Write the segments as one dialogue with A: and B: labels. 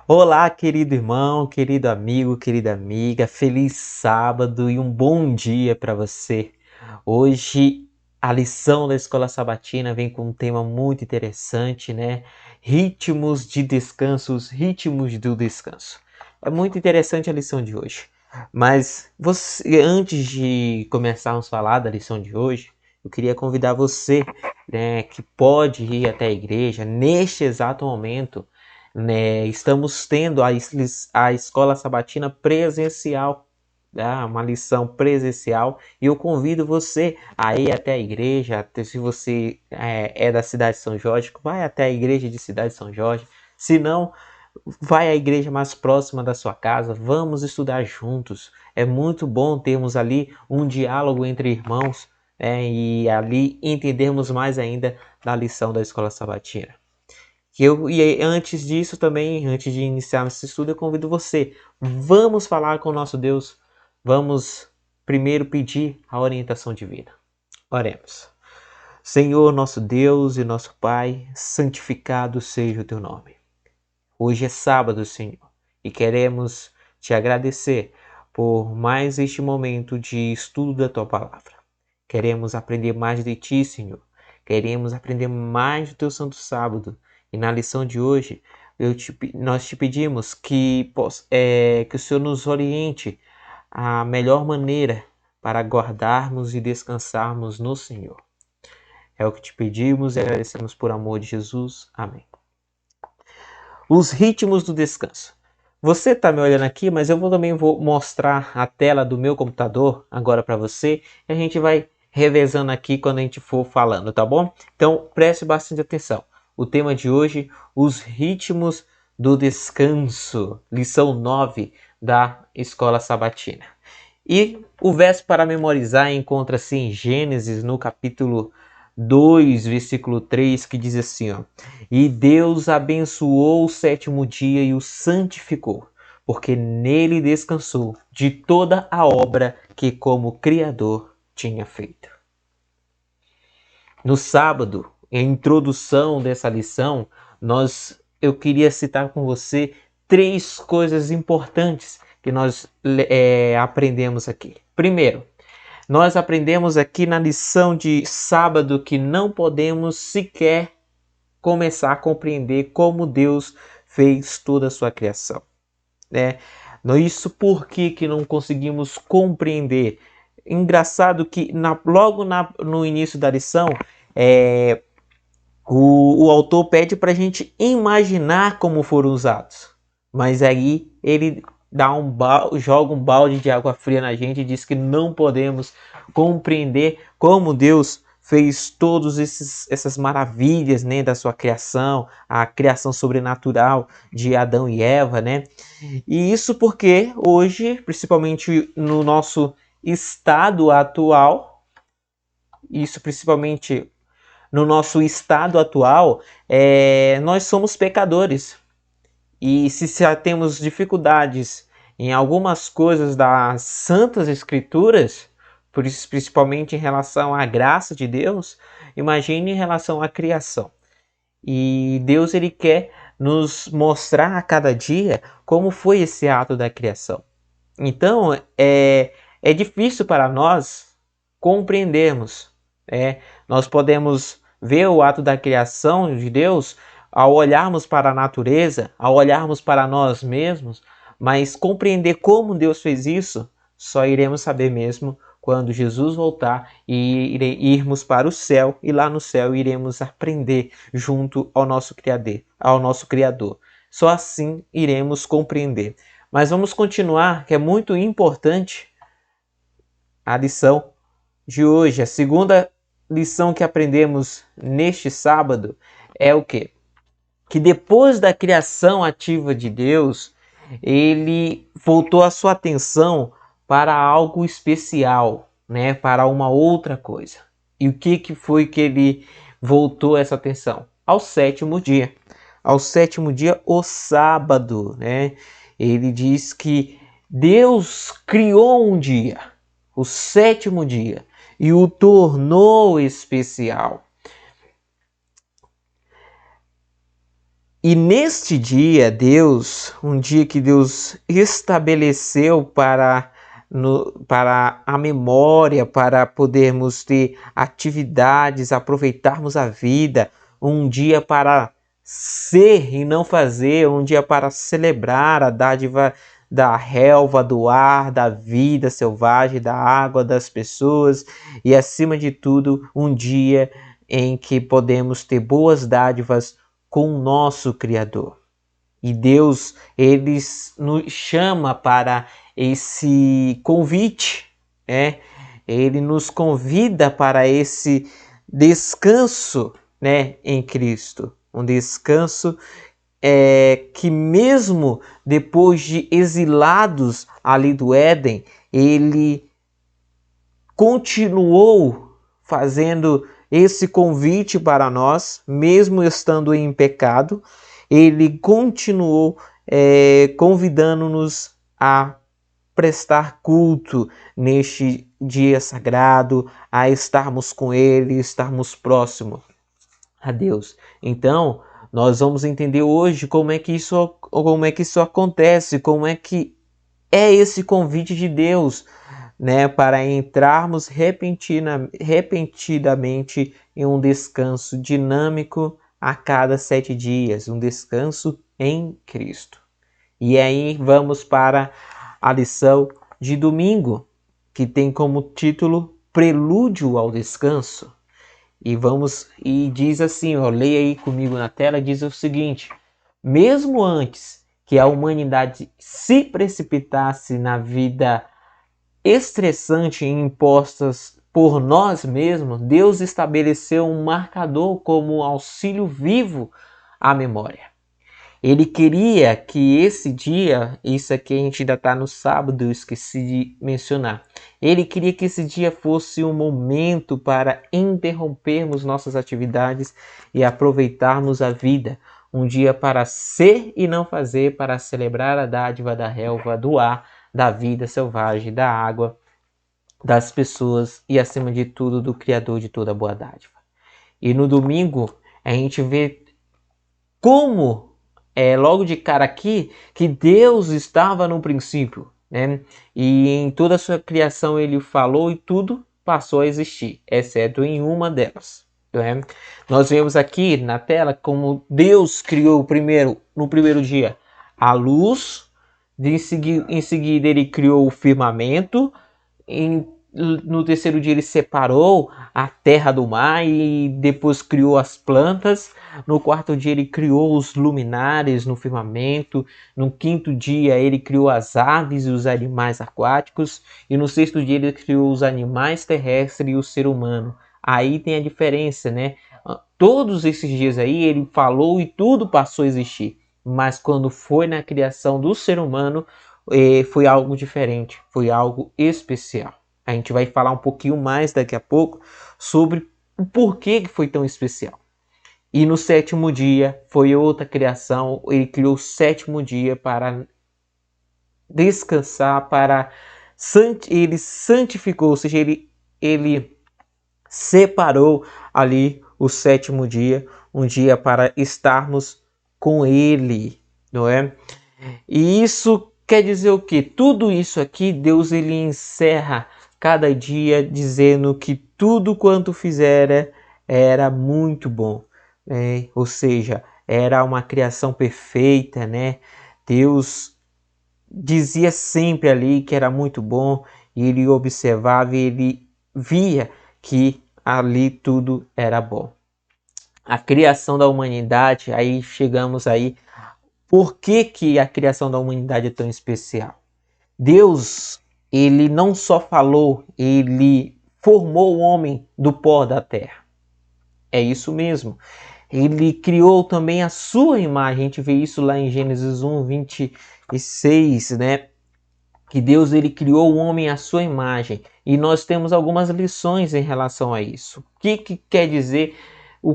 A: Olá, querido irmão, querido amigo, querida amiga, feliz sábado e um bom dia para você. Hoje a lição da Escola Sabatina vem com um tema muito interessante, né? Ritmos de descanso, os ritmos do descanso. É muito interessante a lição de hoje. Mas antes de começarmos a falar da lição de hoje, eu queria convidar você, né, que pode ir até a igreja neste exato momento, né? Estamos tendo a escola sabatina presencial, tá? Uma lição presencial, e eu convido você a ir até a igreja. Se você é da cidade de São Jorge, vai até a igreja de cidade de São Jorge. Se não, vai à igreja mais próxima da sua casa. Vamos estudar juntos. É muito bom termos ali um diálogo entre irmãos, e ali entendermos mais ainda da lição da escola sabatina. E antes disso também, antes de iniciar esse estudo, eu convido você. Vamos falar com o nosso Deus. Vamos primeiro pedir a orientação divina. Oremos. Senhor, nosso Deus e nosso Pai, santificado seja o teu nome. Hoje é sábado, Senhor, e queremos te agradecer por mais este momento de estudo da tua palavra. Queremos aprender mais de ti, Senhor. Queremos aprender mais do teu santo sábado. E na lição de hoje, nós te pedimos que o Senhor nos oriente a melhor maneira para guardarmos e descansarmos no Senhor. É o que te pedimos e agradecemos por amor de Jesus. Amém. Os ritmos do descanso. Você está me olhando aqui, mas eu também vou mostrar a tela do meu computador agora para você. E a gente vai revezando aqui quando a gente for falando, tá bom? Então preste bastante atenção. O tema de hoje, os ritmos do descanso. Lição 9 da Escola Sabatina. E o verso para memorizar encontra-se em Gênesis, no capítulo 2, versículo 3, que diz assim, ó: E Deus abençoou o sétimo dia e o santificou, porque nele descansou de toda a obra que como Criador tinha feito. No sábado, em introdução dessa lição, eu queria citar com você 3 coisas importantes que nós aprendemos aqui. Primeiro, nós aprendemos aqui na lição de sábado que não podemos sequer começar a compreender como Deus fez toda a sua criação, né? Isso por que não conseguimos compreender? Engraçado que no início da lição, o autor pede para a gente imaginar como foram usados, mas aí ele joga um balde de água fria na gente e diz que não podemos compreender como Deus fez todas essas maravilhas, né, da sua criação, a criação sobrenatural de Adão e Eva, né? E isso porque hoje, principalmente no nosso estado atual, isso principalmente no nosso estado atual, nós somos pecadores. E se já temos dificuldades em algumas coisas das Santas Escrituras, por isso, principalmente em relação à graça de Deus, imagine em relação à criação. E Deus ele quer nos mostrar a cada dia como foi esse ato da criação. Então, é difícil para nós compreendermos. Nós podemos ver o ato da criação de Deus ao olharmos para a natureza, ao olharmos para nós mesmos, mas compreender como Deus fez isso, só iremos saber mesmo quando Jesus voltar e irmos para o céu, e lá no céu iremos aprender junto ao nosso Criador. Só assim iremos compreender. Mas vamos continuar, que é muito importante a lição de hoje. A segunda lição que aprendemos neste sábado é o quê? Que depois da criação ativa de Deus, ele voltou a sua atenção para algo especial, né? Para uma outra coisa. E o que foi que ele voltou essa atenção? Ao sétimo dia. Ao sétimo dia, o sábado, né? Ele diz que Deus criou um dia, o sétimo dia, e o tornou especial. E neste dia, um dia que Deus estabeleceu para a memória, para podermos ter atividades, aproveitarmos a vida, um dia para ser e não fazer, um dia para celebrar a dádiva da relva, do ar, da vida selvagem, da água, das pessoas e, acima de tudo, um dia em que podemos ter boas dádivas com o nosso Criador. E Deus, ele nos chama para esse convite, né? Ele nos convida para esse descanso, né, em Cristo. Um descanso que mesmo depois de exilados ali do Éden, ele continuou fazendo esse convite para nós, mesmo estando em pecado, ele continuou convidando-nos a prestar culto neste dia sagrado, a estarmos com ele, estarmos próximos a Deus. Então, nós vamos entender hoje como é que isso acontece, como é que é esse convite de Deus, né, para entrarmos repentinamente em um descanso dinâmico a cada 7 dias, um descanso em Cristo. E aí vamos para a lição de domingo, que tem como título Prelúdio ao Descanso. E diz assim, ó, leia aí comigo na tela, diz o seguinte: mesmo antes que a humanidade se precipitasse na vida estressante impostas por nós mesmos, Deus estabeleceu um marcador como auxílio vivo à memória. Ele queria que esse dia, isso aqui a gente ainda está no sábado, eu esqueci de mencionar. Ele queria que esse dia fosse um momento para interrompermos nossas atividades e aproveitarmos a vida. Um dia para ser e não fazer, para celebrar a dádiva da relva, do ar, da vida selvagem, da água, das pessoas e, acima de tudo, do Criador de toda boa dádiva. E no domingo a gente vê como, logo de cara aqui, que Deus estava no princípio, né? E em toda a sua criação ele falou e tudo passou a existir, exceto em uma delas. Né? Nós vemos aqui na tela como Deus criou no primeiro dia a luz, em seguida ele criou o firmamento, no terceiro dia ele separou a terra do mar e depois criou as plantas. No quarto dia ele criou os luminares no firmamento. No quinto dia ele criou as aves e os animais aquáticos. E no sexto dia ele criou os animais terrestres e o ser humano. Aí tem a diferença, né? Todos esses dias aí ele falou e tudo passou a existir. Mas quando foi na criação do ser humano, foi algo diferente, foi algo especial. A gente vai falar um pouquinho mais daqui a pouco sobre o porquê que foi tão especial. E no sétimo dia foi outra criação, ele criou o sétimo dia para descansar, ele santificou, ou seja, ele separou ali o sétimo dia, um dia para estarmos com ele, não é? E isso quer dizer o quê? Tudo isso aqui, Deus ele encerra cada dia dizendo que tudo quanto fizera era muito bom, né? Ou seja, era uma criação perfeita, né? Deus dizia sempre ali que era muito bom e ele observava e ele via que ali tudo era bom. A criação da humanidade, aí chegamos aí, por que a criação da humanidade é tão especial? Deus, ele não só falou, ele formou o homem do pó da terra. É isso mesmo. Ele criou também a sua imagem. A gente vê isso lá em Gênesis 1, 26, né? Que Deus ele criou o homem à sua imagem. E nós temos algumas lições em relação a isso. O que quer dizer?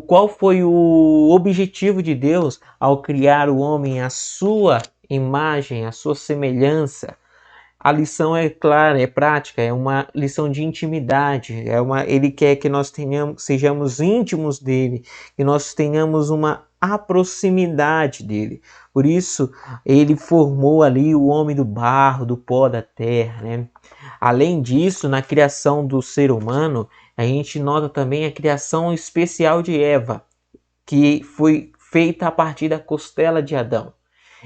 A: Qual foi o objetivo de Deus ao criar o homem à sua imagem, à sua semelhança? A lição é clara, é prática, é uma lição de intimidade. Ele quer que nós sejamos íntimos dele, que nós tenhamos uma a proximidade dele. Por isso, ele formou ali o homem do barro, do pó da terra, né? Além disso, na criação do ser humano, a gente nota também a criação especial de Eva, que foi feita a partir da costela de Adão.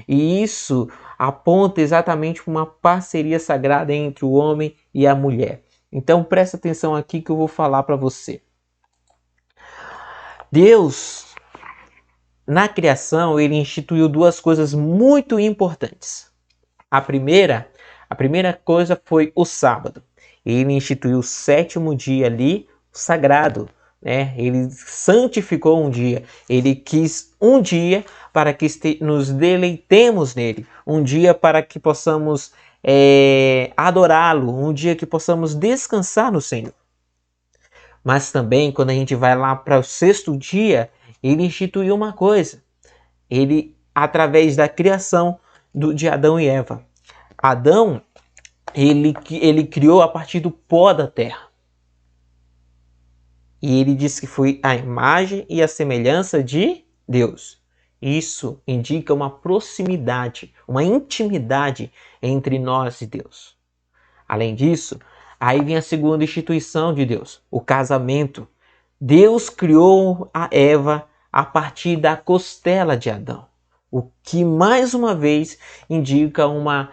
A: E isso aponta exatamente para uma parceria sagrada entre o homem e a mulher. Então presta atenção aqui que eu vou falar para você. Deus, na criação, ele instituiu duas coisas muito importantes. A primeira coisa foi o sábado. Ele instituiu o sétimo dia ali, sagrado, né? Ele santificou um dia. Ele quis um dia para que nos deleitemos nele. Um dia para que possamos adorá-lo. Um dia que possamos descansar no Senhor. Mas também, quando a gente vai lá para o sexto dia, ele instituiu uma coisa. Ele, através da criação de Adão e Eva. Adão, ele criou a partir do pó da terra. E ele disse que foi a imagem e a semelhança de Deus. Isso indica uma proximidade, uma intimidade entre nós e Deus. Além disso, aí vem a segunda instituição de Deus, o casamento. Deus criou a Eva a partir da costela de Adão, o que mais uma vez indica uma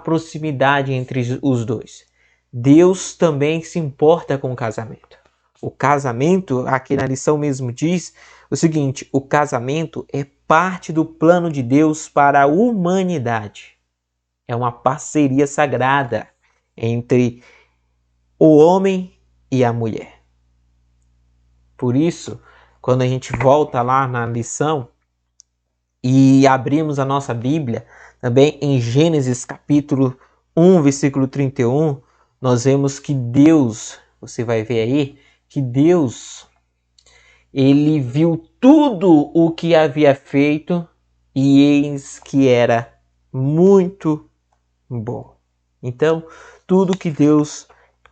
A: proximidade entre os dois. Deus também se importa com o casamento. O casamento, aqui na lição mesmo diz o seguinte: o casamento é parte do plano de Deus para a humanidade. É uma parceria sagrada entre o homem e a mulher. Por isso, quando a gente volta lá na lição e abrimos a nossa Bíblia, também em Gênesis capítulo 1, versículo 31, nós vemos que Deus, você vai ver aí, que Deus, ele viu tudo o que havia feito e eis que era muito bom. Então, tudo que Deus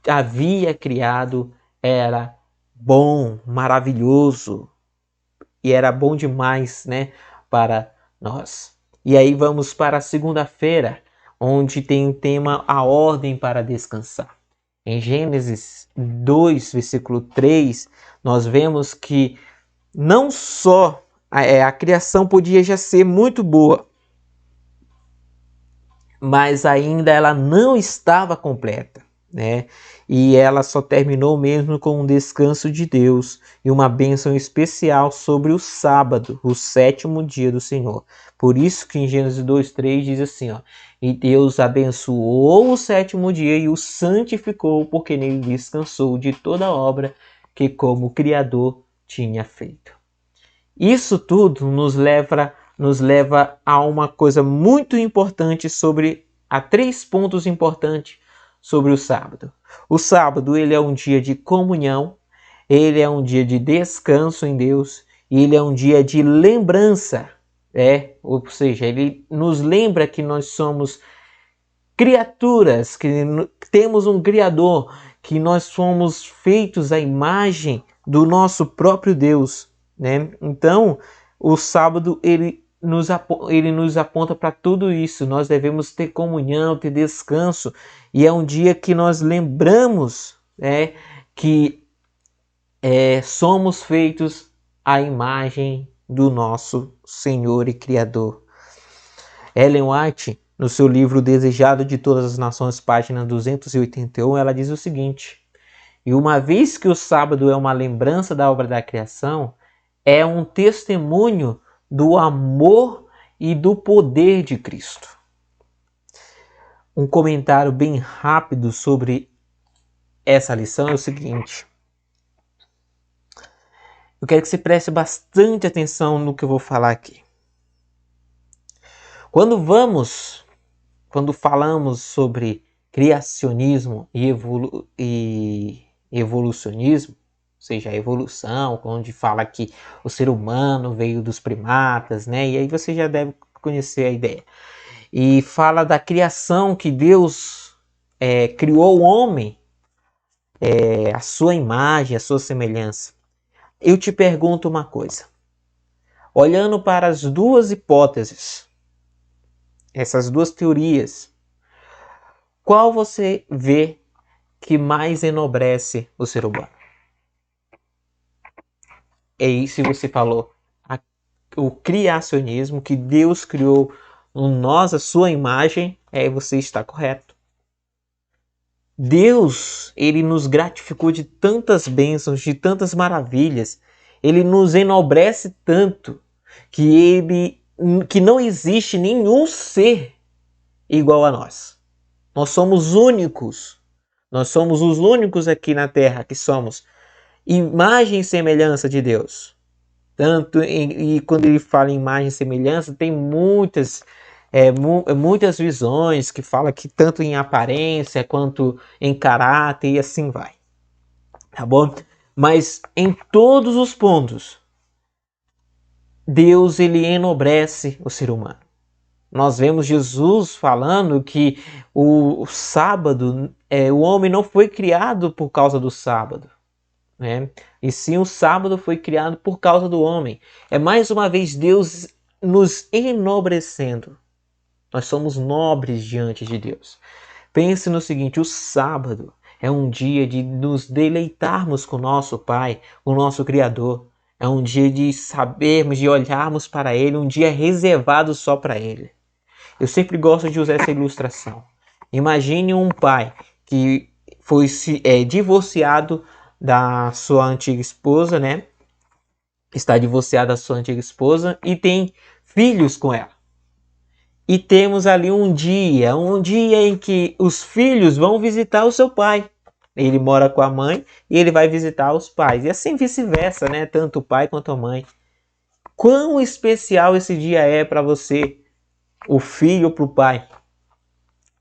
A: havia criado era bom, maravilhoso e era bom demais, né, para nós. E aí vamos para a segunda-feira, onde tem o tema a ordem para descansar. Em Gênesis 2, versículo 3, nós vemos que não só a criação podia já ser muito boa, mas ainda ela não estava completa, né? E ela só terminou mesmo com um descanso de Deus e uma bênção especial sobre o sábado, o sétimo dia do Senhor. Por isso que em Gênesis 2:3 diz assim, ó: e Deus abençoou o sétimo dia e o santificou, porque nele descansou de toda a obra que como Criador tinha feito. Isso tudo nos leva a uma coisa muito importante a 3 pontos importantes sobre o sábado. O sábado, ele é um dia de comunhão, ele é um dia de descanso em Deus, e ele é um dia de lembrança, ou seja, ele nos lembra que nós somos criaturas, que temos um Criador, que nós somos feitos à imagem do nosso próprio Deus, né? Então, o sábado ele nos aponta para tudo isso. Nós devemos ter comunhão, ter descanso, e é um dia que nós lembramos que somos feitos à imagem do nosso Senhor e Criador. Ellen White, no seu livro Desejado de Todas as Nações, página 281, ela diz o seguinte: e uma vez que o sábado é uma lembrança da obra da criação, é um testemunho do amor e do poder de Cristo. Um comentário bem rápido sobre essa lição é o seguinte: eu quero que você preste bastante atenção no que eu vou falar aqui. Quando falamos sobre criacionismo e evolucionismo, ou seja, a evolução, onde fala que o ser humano veio dos primatas, né? E aí você já deve conhecer a ideia. E fala da criação, que Deus criou o homem, a sua imagem, a sua semelhança. Eu te pergunto uma coisa: olhando para as duas hipóteses, essas duas teorias, qual você vê que mais enobrece o ser humano? É isso que você falou. O criacionismo, que Deus criou nós a sua imagem, você está correto. Deus, ele nos gratificou de tantas bênçãos, de tantas maravilhas. Ele nos enobrece tanto que não existe nenhum ser igual a nós. Nós somos únicos. Nós somos os únicos aqui na Terra que somos imagem e semelhança de Deus. E quando ele fala em imagem e semelhança, tem muitas visões que fala que tanto em aparência quanto em caráter e assim vai. Tá bom? Mas em todos os pontos, Deus, ele enobrece o ser humano. Nós vemos Jesus falando que o sábado, o homem não foi criado por causa do sábado, né? E sim, o sábado foi criado por causa do homem. É mais uma vez Deus nos enobrecendo. Nós somos nobres diante de Deus. Pense no seguinte: o sábado é um dia de nos deleitarmos com o nosso Pai, o nosso Criador. É um dia de sabermos, de olharmos para Ele, um dia reservado só para Ele. Eu sempre gosto de usar essa ilustração. Imagine um pai que foi divorciado da sua antiga esposa, né? Está divorciado da sua antiga esposa e tem filhos com ela. E temos ali um dia em que os filhos vão visitar o seu pai. Ele mora com a mãe e ele vai visitar os pais. E assim vice-versa, né? Tanto o pai quanto a mãe. Quão especial esse dia é para você, o filho para o pai?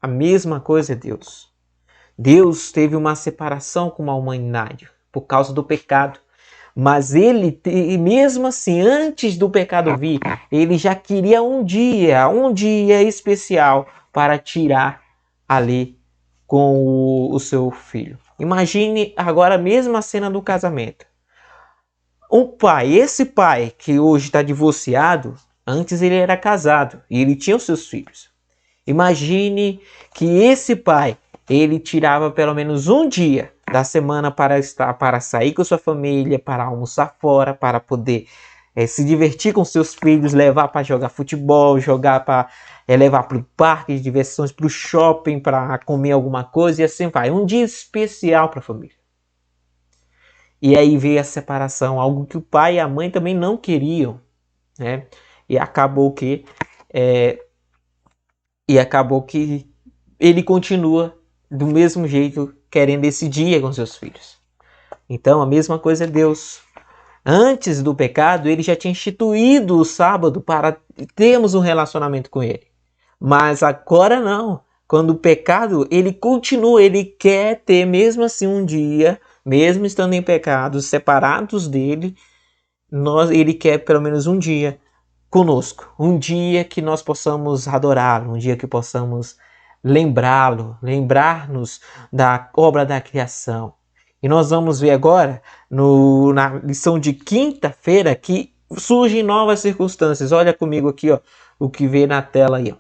A: A mesma coisa é Deus. Deus teve uma separação com a humanidade por causa do pecado. Mas ele, mesmo assim, antes do pecado vir, ele já queria um dia especial para tirar ali com o seu filho. Imagine agora a mesma cena do casamento. Esse pai que hoje está divorciado, antes ele era casado e ele tinha os seus filhos. Imagine que esse pai, ele tirava pelo menos um dia da semana para sair com sua família, para almoçar fora, para poder se divertir com seus filhos, levar para jogar futebol, levar para o parque de diversões, para o shopping, para comer alguma coisa e assim vai. Um dia especial para a família. E aí veio a separação, algo que o pai e a mãe também não queriam, né? E acabou que ele continua do mesmo jeito querendo esse dia com seus filhos. Então a mesma coisa é Deus. Antes do pecado, ele já tinha instituído o sábado para termos um relacionamento com ele. Mas agora não. Quando o pecado, ele continua, ele quer ter mesmo assim um dia, mesmo estando em pecado, separados dele, ele quer pelo menos um dia conosco. Um dia que nós possamos adorá-lo, um dia que possamos lembrar-nos da obra da criação. E nós vamos ver agora, na lição de quinta-feira, que surgem novas circunstâncias. Olha comigo aqui, ó, o que vê na tela aí. Ó.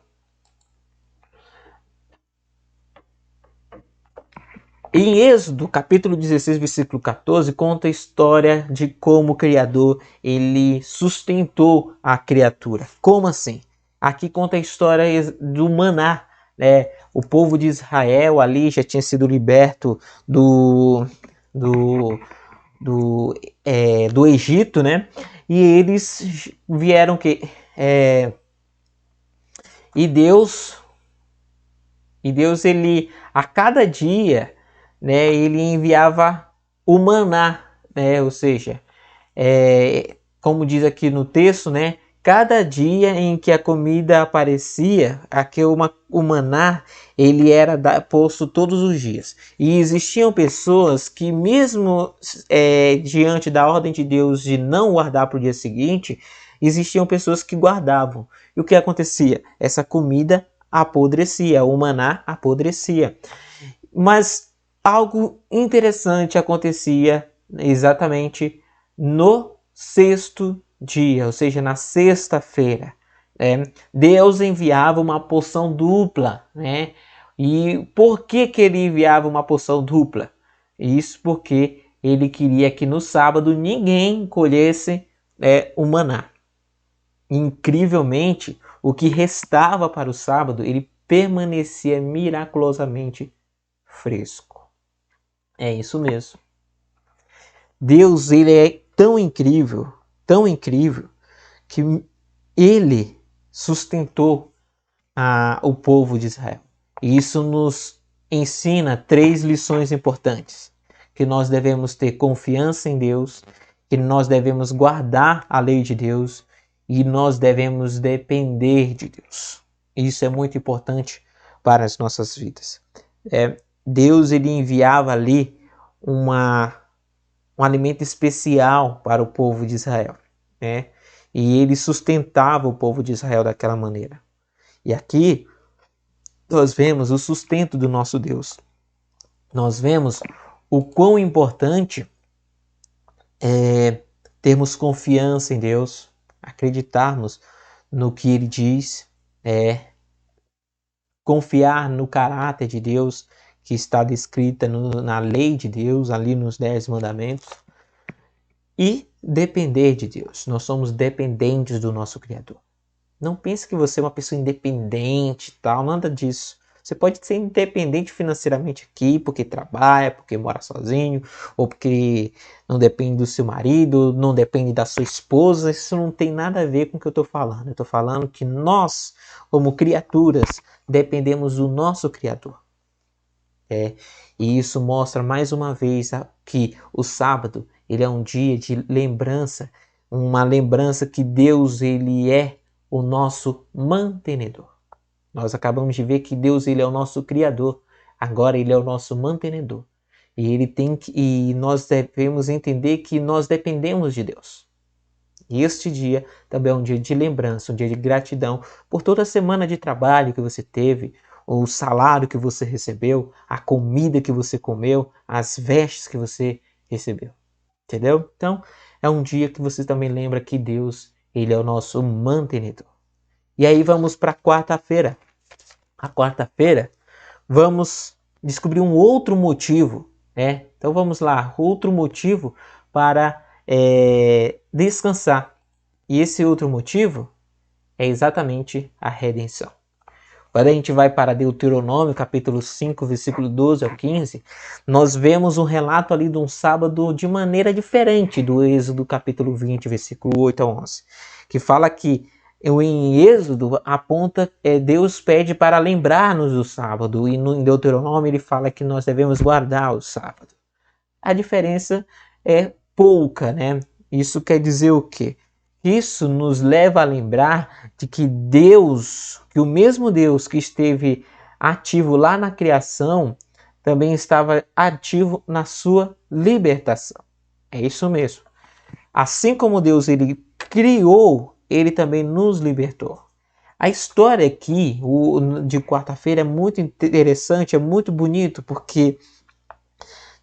A: Em Êxodo, capítulo 16, versículo 14, conta a história de como o Criador ele sustentou a criatura. Como assim? Aqui conta a história do maná. Né? O povo de Israel ali já tinha sido liberto do Egito, né? E eles vieram e Deus ele a cada dia, né? Ele enviava o maná, né? Ou seja, como diz aqui no texto, né? Cada dia em que a comida aparecia, o maná, ele era posto todos os dias. E existiam pessoas que mesmo diante da ordem de Deus de não guardar para o dia seguinte, existiam pessoas que guardavam. E o que acontecia? Essa comida apodrecia, o maná apodrecia. Mas algo interessante acontecia exatamente no sexto dia, ou seja, na sexta-feira, Deus enviava uma porção dupla, né? E por que ele enviava uma porção dupla? Isso porque ele queria que no sábado ninguém colhesse o maná. Incrivelmente, o que restava para o sábado, ele permanecia miraculosamente fresco. É isso mesmo. Deus, ele é tão incrível, que ele sustentou o povo de Israel. E isso nos ensina 3 lições importantes: que nós devemos ter confiança em Deus, que nós devemos guardar a lei de Deus e nós devemos depender de Deus. Isso é muito importante para as nossas vidas. Deus, ele enviava ali um alimento especial para o povo de Israel, né? E ele sustentava o povo de Israel daquela maneira. E aqui nós vemos o sustento do nosso Deus. Nós vemos o quão importante é termos confiança em Deus, acreditarmos no que Ele diz, confiar no caráter de Deus que está descrita na lei de Deus, ali nos 10 mandamentos, e depender de Deus. Nós somos dependentes do nosso Criador. Não pense que você é uma pessoa independente e tal, nada disso. Você pode ser independente financeiramente aqui, porque trabalha, porque mora sozinho, ou porque não depende do seu marido, não depende da sua esposa. Isso não tem nada a ver com o que eu estou falando. Eu estou falando que nós, como criaturas, dependemos do nosso Criador. E isso mostra mais uma vez que o sábado ele é um dia de lembrança, uma lembrança que Deus ele é o nosso mantenedor. Nós acabamos de ver que Deus ele é o nosso criador, agora ele é o nosso mantenedor. E nós devemos entender que nós dependemos de Deus. E este dia também é um dia de lembrança, um dia de gratidão por toda a semana de trabalho que você teve, o salário que você recebeu, a comida que você comeu, as vestes que você recebeu. Entendeu? Então, é um dia que você também lembra que Deus, ele é o nosso mantenedor. E aí vamos para a quarta-feira. A quarta-feira, vamos descobrir um outro motivo, né? Então vamos lá, outro motivo para descansar. E esse outro motivo é exatamente a redenção. Quando a gente vai para Deuteronômio, capítulo 5, versículo 12 ao 15, nós vemos um relato ali de um sábado de maneira diferente do Êxodo, capítulo 20, versículo 8 ao 11, que fala que em Êxodo aponta, Deus pede para lembrar-nos do sábado, e em Deuteronômio ele fala que nós devemos guardar o sábado. A diferença é pouca, né? Isso quer dizer o quê? Isso nos leva a lembrar de que Deus, que o mesmo Deus que esteve ativo lá na criação, também estava ativo na sua libertação. É isso mesmo. Assim como Deus ele criou, ele também nos libertou. A história aqui de quarta-feira é muito interessante, é muito bonito, porque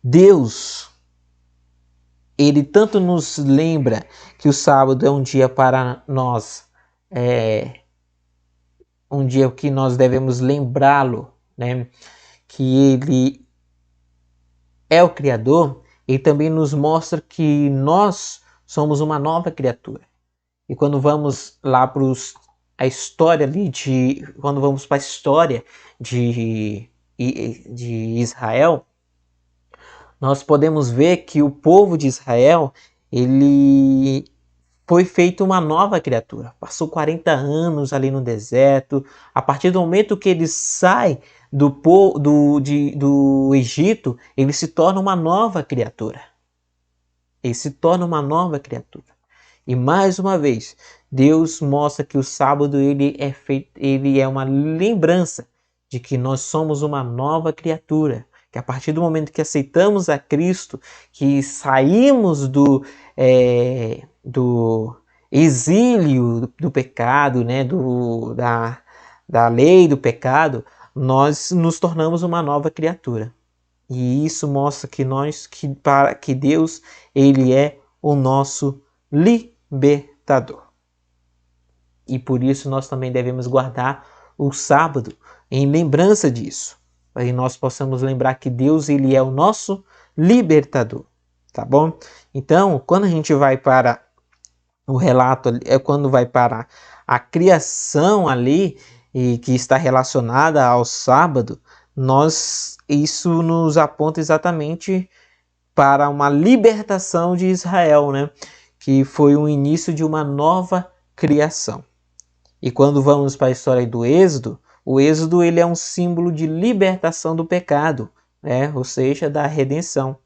A: Deus, ele tanto nos lembra que o sábado é um dia para nós, um dia que nós devemos lembrá-lo, né? Que ele é o Criador, e também nos mostra que nós somos uma nova criatura. E quando vamos lá para a história ali quando vamos para a história de Israel, nós podemos ver que o povo de Israel, ele foi feito uma nova criatura. Passou 40 anos ali no deserto. A partir do momento que ele sai do Egito, ele se torna uma nova criatura. Ele se torna uma nova criatura. E mais uma vez, Deus mostra que o sábado ele é uma lembrança de que nós somos uma nova criatura. Que a partir do momento que aceitamos a Cristo, que saímos do exílio do pecado, né, da lei do pecado, nós nos tornamos uma nova criatura. E isso mostra que Deus ele é o nosso libertador. libertador. E por isso nós também devemos guardar o sábado em lembrança disso. Para que nós possamos lembrar que Deus, ele é o nosso libertador. Tá bom? Então, quando a gente vai para o relato, quando vai para a criação ali, e que está relacionada ao sábado, isso nos aponta exatamente para uma libertação de Israel, né? Que foi o início de uma nova criação. E quando vamos para a história do Êxodo, o Êxodo ele é um símbolo de libertação do pecado, né? Ou seja, da redenção.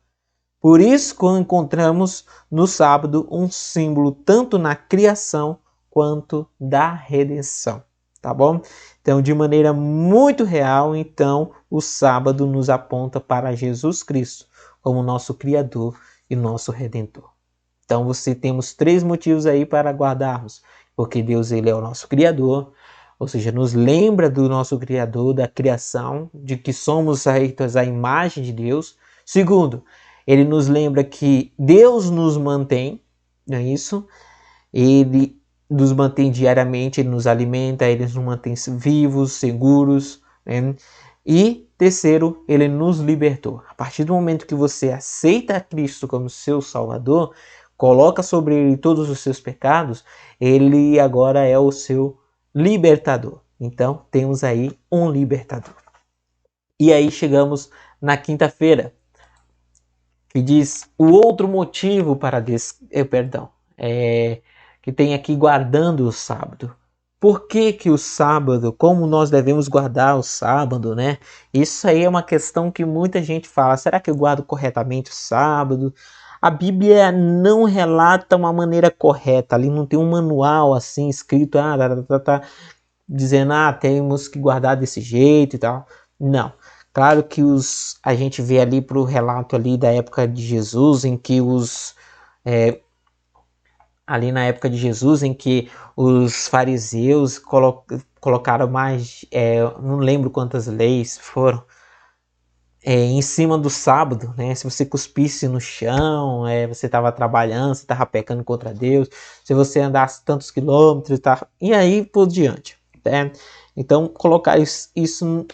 A: Por isso, quando encontramos no sábado um símbolo tanto na criação quanto da redenção, tá bom? Então, de maneira muito real, então, o sábado nos aponta para Jesus Cristo como nosso Criador e nosso Redentor. Então, temos 3 motivos aí para guardarmos, porque Deus ele é o nosso Criador, ou seja, nos lembra do nosso Criador, da criação, de que somos feitos à imagem de Deus. Segundo, ele nos lembra que Deus nos mantém, não é isso? Ele nos mantém diariamente, ele nos alimenta, ele nos mantém vivos, seguros, né? E terceiro, ele nos libertou. A partir do momento que você aceita Cristo como seu Salvador, coloca sobre ele todos os seus pecados, ele agora é o seu libertador. Então, temos aí um libertador. E aí chegamos na quinta-feira, que diz o outro motivo para que tem aqui guardando o sábado. Por que o sábado, como nós devemos guardar o sábado, né? Isso aí é uma questão que muita gente fala, será que eu guardo corretamente o sábado? A Bíblia não relata uma maneira correta, ali não tem um manual assim escrito, dizendo, temos que guardar desse jeito e tal. Não. Claro que a gente vê ali para o relato ali da época de Jesus, em que ali na época de Jesus, em que os fariseus colocaram mais, não lembro quantas leis foram, em cima do sábado, né? Se você cuspisse no chão, você estava trabalhando, você estava pecando contra Deus, se você andasse tantos quilômetros, e aí por diante, né? Então, colocar isso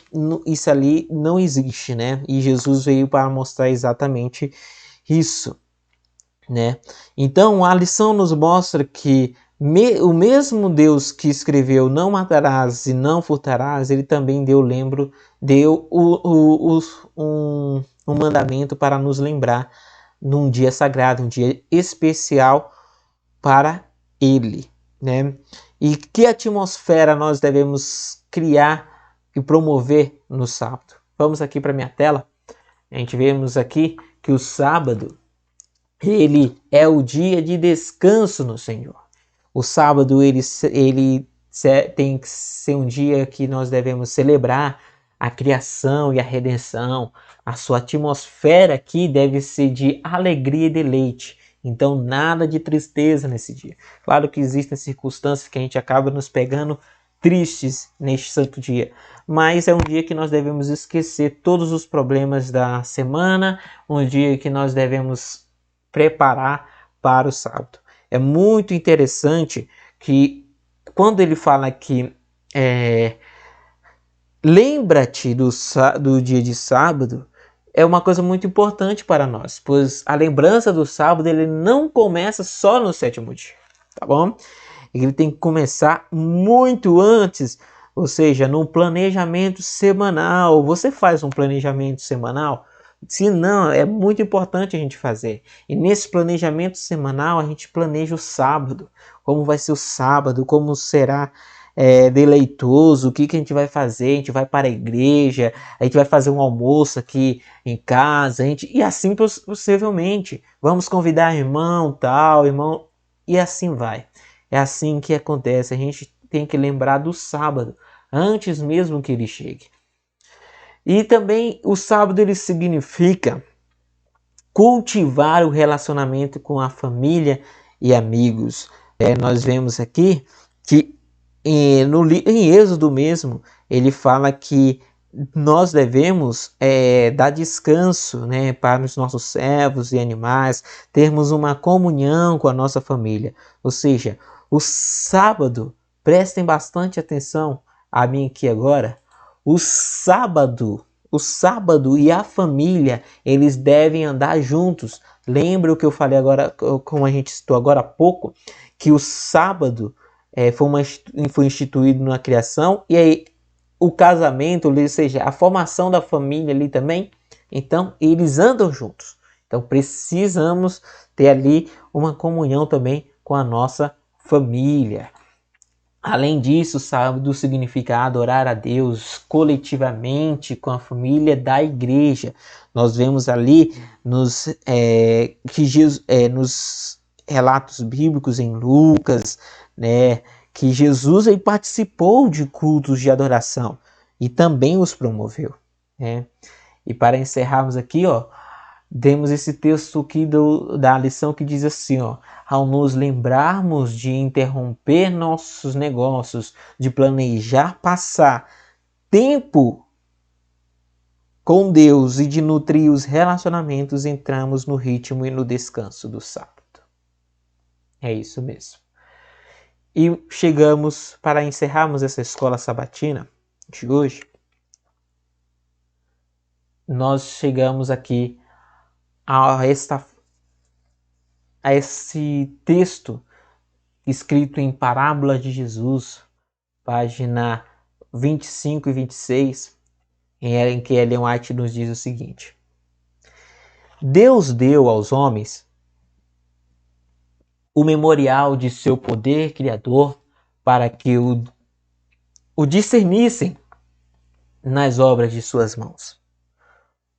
A: ali não existe, né? E Jesus veio para mostrar exatamente isso, né? Então, a lição nos mostra que o mesmo Deus que escreveu não matarás e não furtarás, ele também deu um mandamento para nos lembrar num dia sagrado, um dia especial para ele, né? E que atmosfera nós devemos criar e promover no sábado? Vamos aqui para minha tela. A gente vemos aqui que o sábado, ele é o dia de descanso no Senhor. O sábado, ele tem que ser um dia que nós devemos celebrar a criação e a redenção. A sua atmosfera aqui deve ser de alegria e deleite. Então, nada de tristeza nesse dia. Claro que existem circunstâncias que a gente acaba nos pegando tristes neste santo dia, mas é um dia que nós devemos esquecer todos os problemas da semana, um dia que nós devemos preparar para o sábado. É muito interessante que quando ele fala que lembra-te do dia de sábado, é uma coisa muito importante para nós, pois a lembrança do sábado ele não começa só no 7º dia, tá bom? Ele tem que começar muito antes, ou seja, no planejamento semanal. Você faz um planejamento semanal? Se não, é muito importante a gente fazer. E nesse planejamento semanal a gente planeja o sábado, como vai ser o sábado, como será deleitoso, o que a gente vai fazer, a gente vai para a igreja, a gente vai fazer um almoço aqui em casa, e assim possivelmente, vamos convidar irmão, e assim vai. É assim que acontece, a gente tem que lembrar do sábado, antes mesmo que ele chegue. E também o sábado ele significa cultivar o relacionamento com a família e amigos. Nós vemos aqui que em Êxodo mesmo, ele fala que nós devemos dar descanso, né, para os nossos servos e animais, termos uma comunhão com a nossa família. Ou seja, O sábado, prestem bastante atenção a mim aqui agora. O sábado e a família, eles devem andar juntos. Lembra o que eu falei agora, como a gente citou agora há pouco, que o sábado foi instituído na criação, e aí o casamento, ou seja, a formação da família ali também, então eles andam juntos. Então precisamos ter ali uma comunhão também com a nossa família. Além disso, sábado significa adorar a Deus coletivamente com a família da igreja. Nós vemos ali nos relatos bíblicos em Lucas, né, que Jesus ele participou de cultos de adoração e também os promoveu, né? E para encerrarmos aqui, temos esse texto aqui da lição que diz assim, ao nos lembrarmos de interromper nossos negócios, de planejar passar tempo com Deus e de nutrir os relacionamentos, entramos no ritmo e no descanso do sábado. É isso mesmo. E chegamos, para encerrarmos essa escola sabatina de hoje, nós chegamos aqui a esse texto escrito em Parábolas de Jesus, página 25 e 26, em que Ellen White nos diz o seguinte: Deus deu aos homens o memorial de seu poder criador para que o discernissem nas obras de suas mãos.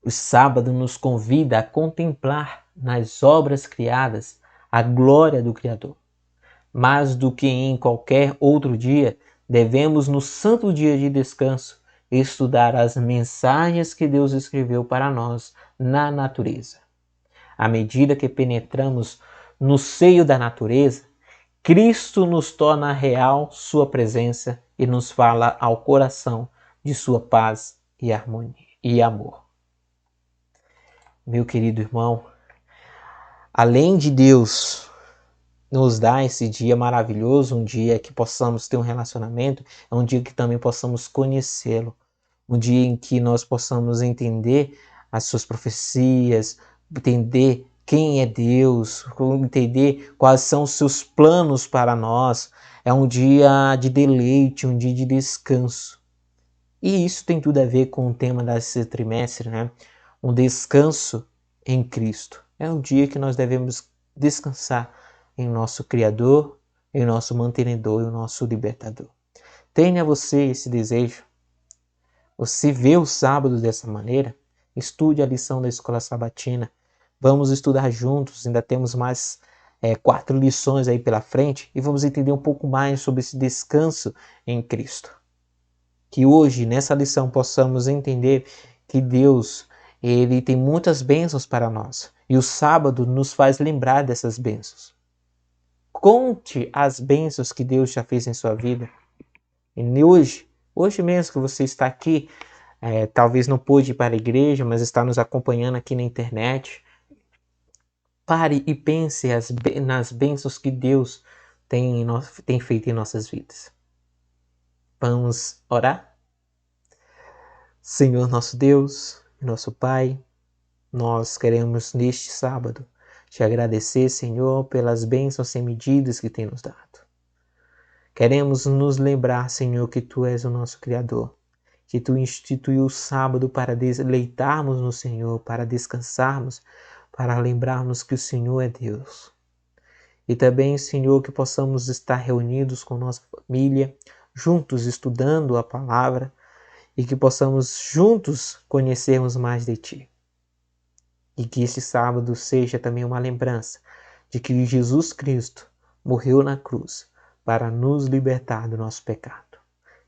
A: O sábado nos convida a contemplar nas obras criadas a glória do Criador. Mais do que em qualquer outro dia, devemos, no santo dia de descanso, estudar as mensagens que Deus escreveu para nós na natureza. À medida que penetramos no seio da natureza, Cristo nos torna real sua presença e nos fala ao coração de sua paz e harmonia e amor. Meu querido irmão, além de Deus nos dar esse dia maravilhoso, um dia que possamos ter um relacionamento, é um dia que também possamos conhecê-lo, um dia em que nós possamos entender as suas profecias, entender quem é Deus, entender quais são os seus planos para nós. É um dia de deleite, um dia de descanso. E isso tem tudo a ver com o tema desse trimestre, né? Um descanso em Cristo. É um dia que nós devemos descansar em nosso Criador, em nosso mantenedor e o nosso libertador. Tenha você esse desejo. Você vê o sábado dessa maneira? Estude a lição da escola sabatina. Vamos estudar juntos, ainda temos mais 4 lições aí pela frente e vamos entender um pouco mais sobre esse descanso em Cristo. Que hoje, nessa lição, possamos entender que Deus, Ele tem muitas bênçãos para nós e o sábado nos faz lembrar dessas bênçãos. Conte as bênçãos que Deus já fez em sua vida. E hoje mesmo que você está aqui, talvez não pôde ir para a igreja, mas está nos acompanhando aqui na internet, pare e pense nas bênçãos que Deus tem feito em nossas vidas. Vamos orar? Senhor nosso Deus, nosso Pai, nós queremos neste sábado te agradecer, Senhor, pelas bênçãos sem medidas que tem nos dado. Queremos nos lembrar, Senhor, que Tu és o nosso Criador, que Tu instituiu o sábado para deleitarmos no Senhor, para descansarmos, para lembrarmos que o Senhor é Deus. E também, Senhor, que possamos estar reunidos com nossa família, juntos estudando a Palavra, e que possamos juntos conhecermos mais de Ti. E que este sábado seja também uma lembrança de que Jesus Cristo morreu na cruz para nos libertar do nosso pecado.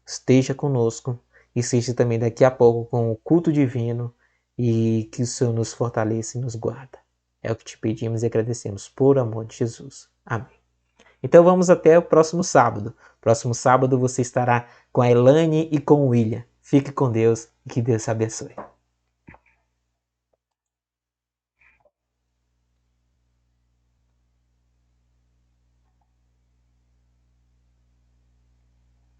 A: Esteja conosco e seja também daqui a pouco com o culto divino e que o Senhor nos fortaleça e nos guarda. É o que te pedimos e agradecemos por amor de Jesus. Amém. Então vamos até o próximo sábado. Próximo sábado você estará com a Elaine e com o William. Fique com Deus e que Deus te abençoe.